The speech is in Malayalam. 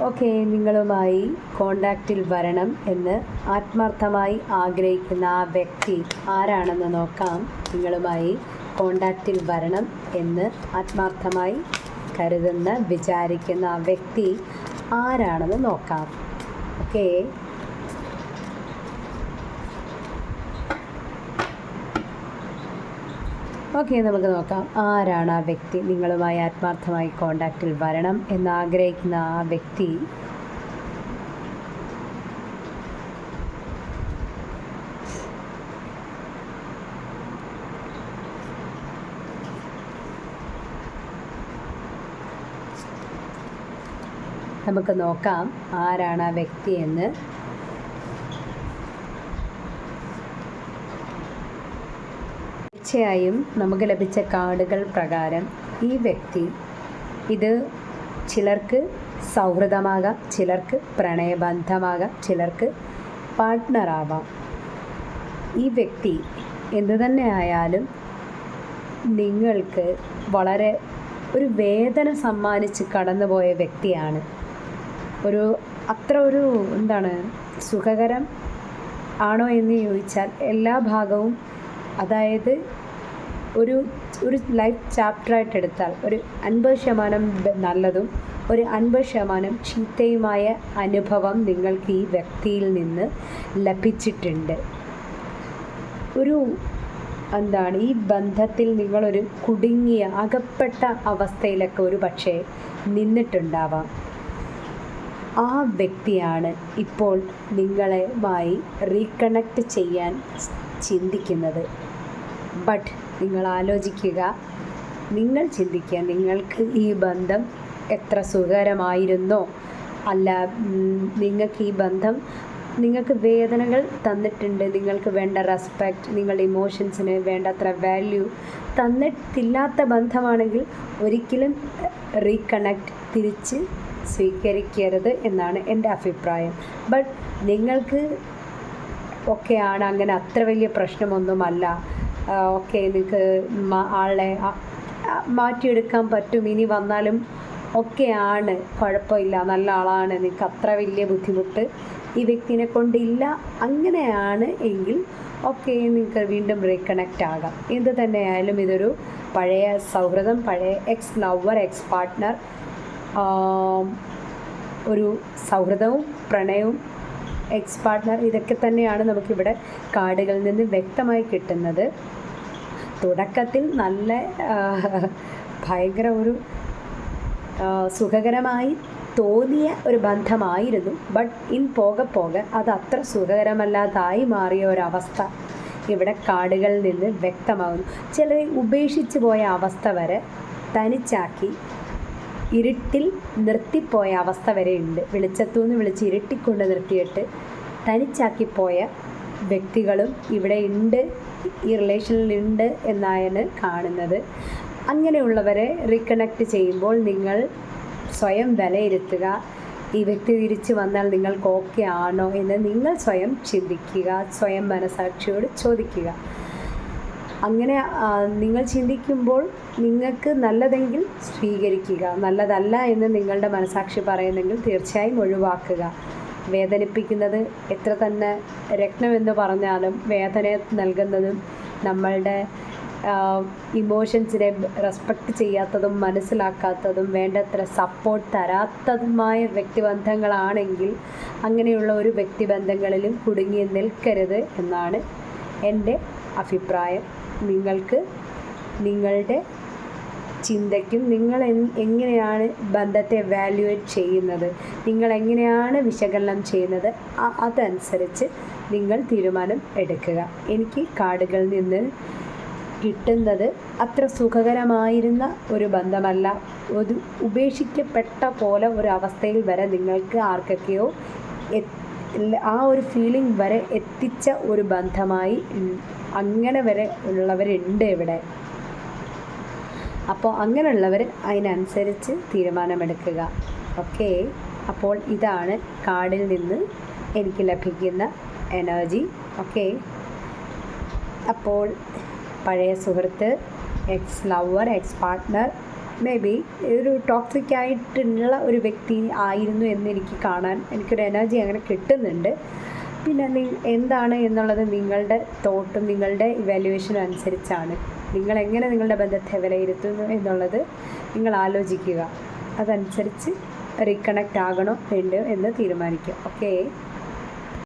ഓക്കെ, നിങ്ങളുമായി കോണ്ടാക്റ്റിൽ വരണം എന്ന് ആത്മാർത്ഥമായി ആഗ്രഹിക്കുന്ന ആ വ്യക്തി ആരാണെന്ന് നോക്കാം. നിങ്ങളുമായി കോണ്ടാക്റ്റിൽ വരണം എന്ന് ആത്മാർത്ഥമായി വിചാരിക്കുന്ന ആ വ്യക്തി ആരാണെന്ന് നോക്കാം. ഓക്കെ, നമുക്ക് നോക്കാം ആരാണ് ആ വ്യക്തി. നിങ്ങളുമായി ആത്മാർത്ഥമായി കോണ്ടാക്റ്റിൽ വരണം എന്നാഗ്രഹിക്കുന്ന ആ വ്യക്തി നമുക്ക് നോക്കാം ആരാണ് ആ വ്യക്തി എന്ന്. തീർച്ചയായും നമുക്ക് ലഭിച്ച കാർഡുകൾ പ്രകാരം ഈ വ്യക്തി, ഇത് ചിലർക്ക് സൗഹൃദമാകാം, ചിലർക്ക് പ്രണയബന്ധമാകാം, ചിലർക്ക് പാർട്ട്ണറാവാം. ഈ വ്യക്തി എന്തു തന്നെ ആയാലും നിങ്ങൾക്ക് വളരെ ഒരു വേദന സമ്മാനിച്ച് കടന്നുപോയ വ്യക്തിയാണ്. അത്ര എന്താണ് സുഖകരം ആണോ എന്ന് ചോദിച്ചാൽ എല്ലാ ഭാഗവും, അതായത് ഒരു ലൈഫ് ചാപ്റ്ററായിട്ട് എടുത്താൽ ഒരു 50% നല്ലതും ഒരു 50% ചീത്തയുമായ അനുഭവം നിങ്ങൾക്ക് ഈ വ്യക്തിയിൽ നിന്ന് ലഭിച്ചിട്ടുണ്ട്. ഈ ബന്ധത്തിൽ നിങ്ങളൊരു കുടുങ്ങിയ അകപ്പെട്ട അവസ്ഥയിലൊക്കെ ഒരു പക്ഷേ നിന്നിട്ടുണ്ടാവാം. ആ വ്യക്തിയാണ് ഇപ്പോൾ നിങ്ങളുമായി റീകണക്റ്റ് ചെയ്യാൻ ചിന്തിക്കുന്നത്. ബട്ട് നിങ്ങൾ ആലോചിക്കുക, നിങ്ങൾ ചിന്തിക്കുക, നിങ്ങൾക്ക് ഈ ബന്ധം എത്ര സുഖകരമായിരുന്നോ, അല്ല നിങ്ങൾക്ക് ഈ ബന്ധം നിങ്ങൾക്ക് വേദനകൾ തന്നിട്ടുണ്ട്, നിങ്ങൾക്ക് വേണ്ട റെസ്പെക്റ്റ്, നിങ്ങളുടെ ഇമോഷൻസിന് വേണ്ടത്ര വാല്യൂ തന്നിട്ടില്ലാത്ത ബന്ധമാണെങ്കിൽ ഒരിക്കലും റീകണക്റ്റ് തിരിച്ച് സ്വീകരിക്കരുത് എന്നാണ് എൻ്റെ അഭിപ്രായം. ബട്ട് നിങ്ങൾക്ക് ഒക്കെയാണ് അങ്ങനെ അത്ര വലിയ പ്രശ്നമൊന്നുമല്ല, ഓക്കെ നിങ്ങൾക്ക് ആളെ മാറ്റിയെടുക്കാൻ പറ്റും, ഇനി വന്നാലും ഒക്കെയാണ്, കുഴപ്പമില്ല, നല്ല ആളാണ്, നിങ്ങൾക്ക് അത്ര വലിയ ബുദ്ധിമുട്ട് ഈ വ്യക്തിനെ കൊണ്ടില്ല, അങ്ങനെയാണ് എങ്കിൽ ഓക്കെ നിങ്ങൾക്ക് വീണ്ടും റീകണക്റ്റ് ആകാം. എന്ത് തന്നെയായാലും ഇതൊരു പഴയ സൗഹൃദം, പഴയ എക്സ് ലവർ, എക്സ് പാർട്ട്ണർ, ഒരു സൗഹൃദവും പ്രണയവും എക്സ് പാർട്ട്ണർ, ഇതൊക്കെ തന്നെയാണ് നമുക്കിവിടെ കാർഡുകളിൽ നിന്ന് വ്യക്തമായി കിട്ടുന്നത്. തുടക്കത്തിൽ നല്ല ഭയങ്കര സുഖകരമായി തോന്നിയ ഒരു ബന്ധമായിരുന്നു. ബട്ട് പോകെ അത് അത്ര സുഖകരമല്ലാതായി മാറിയ ഒരവസ്ഥ ഇവിടെ കാർഡുകളിൽ നിന്ന് വ്യക്തമാകുന്നു. ചിലരെ ഉപേക്ഷിച്ച് പോയ അവസ്ഥ വരെ, തനിച്ചാക്കി ഇരുട്ടിൽ നിർത്തിപ്പോയ അവസ്ഥ വരെ ഉണ്ട്. വെളിച്ചത്തുനിന്ന് വിളിച്ച് ഇരുട്ടിക്കൊണ്ട് നിർത്തിയിട്ട് തനിച്ചാക്കിപ്പോയ വ്യക്തികളും ഇവിടെ ഉണ്ട്, ഈ റിലേഷനിലുണ്ട് എന്നാണ് കാണുന്നത്. അങ്ങനെയുള്ളവരെ റീകണക്റ്റ് ചെയ്യുമ്പോൾ നിങ്ങൾ സ്വയം വിലയിരുത്തുക. ഈ വ്യക്തി തിരിച്ചു വന്നാൽ നിങ്ങൾക്ക് ഓക്കെ ആണോ എന്ന് നിങ്ങൾ സ്വയം ചിന്തിക്കുക, സ്വയം മനസാക്ഷിയോട് ചോദിക്കുക. അങ്ങനെ നിങ്ങൾ ചിന്തിക്കുമ്പോൾ നിങ്ങൾക്ക് നല്ലതെങ്കിൽ സ്വീകരിക്കുക, നല്ലതല്ല എന്ന് നിങ്ങളുടെ മനസാക്ഷി പറയുന്നെങ്കിൽ തീർച്ചയായും ഒഴിവാക്കുക. വേദനിപ്പിക്കുന്നത് എത്ര തന്നെ രത്നമെന്ന് പറഞ്ഞാലും വേദന നൽകുന്നതും നമ്മളുടെ ഇമോഷൻസിനെ റെസ്പെക്റ്റ് ചെയ്യാത്തതും മനസ്സിലാക്കാത്തതും വേണ്ടത്ര സപ്പോർട്ട് തരാത്തതുമായ വ്യക്തിബന്ധങ്ങളാണെങ്കിൽ അങ്ങനെയുള്ള ഒരു വ്യക്തിബന്ധങ്ങളിലും കുടുങ്ങി നിൽക്കരുത് എന്നാണ് എൻ്റെ അഭിപ്രായം. നിങ്ങൾക്ക് നിങ്ങളുടെ ചിന്തയ്ക്കും നിങ്ങൾ എങ്ങനെയാണ് ബന്ധത്തെ വാല്യുവേറ്റ് ചെയ്യുന്നത്, നിങ്ങൾ എങ്ങനെയാണ് വിശകലനം ചെയ്യുന്നത്, അതനുസരിച്ച് നിങ്ങൾ തീരുമാനം എടുക്കുക. എനിക്ക് കാർഡുകളിൽ നിന്ന് കിട്ടുന്നത് അത്ര സുഖകരമായിരുന്ന ഒരു ബന്ധമല്ല, ഒരു ഉപേക്ഷിക്കപ്പെട്ട പോലെ ഒരു അവസ്ഥയിൽ വരെ നിങ്ങൾക്ക് ആർക്കൊക്കെയോ ആ ഒരു ഫീലിംഗ് വരെ എത്തിച്ച ഒരു ബന്ധമായി അങ്ങനെ വരെ ഉള്ളവരുണ്ട് ഇവിടെ. അപ്പോൾ അങ്ങനെയുള്ളവർ അതിനനുസരിച്ച് തീരുമാനമെടുക്കുക. ഓക്കെ, അപ്പോൾ ഇതാണ് കാർഡിൽ നിന്ന് എനിക്ക് ലഭിക്കുന്ന എനർജി. ഓക്കെ, അപ്പോൾ പഴയ സുഹൃത്ത്, X lover, X partner, may be ഒരു ടോക്സിക് ആയിട്ടുള്ള ഒരു വ്യക്തി ആയിരുന്നു എന്ന് എനിക്ക് കാണാൻ എനിക്കൊരു എനർജി അങ്ങനെ കിട്ടുന്നുണ്ട്. പിന്നെ എന്താണ് എന്നുള്ളത് നിങ്ങളുടെ തോട്ടും നിങ്ങളുടെ ഇവാലുവേഷനും അനുസരിച്ചാണ്. നിങ്ങളെങ്ങനെ നിങ്ങളുടെ ബന്ധത്തെ വിലയിരുത്തുന്നു എന്നുള്ളത് നിങ്ങൾ ആലോചിക്കുക. അതനുസരിച്ച് റീകണക്റ്റ് ആകണോ വേണ്ടോ എന്ന് തീരുമാനിക്കുക. ഓക്കേ.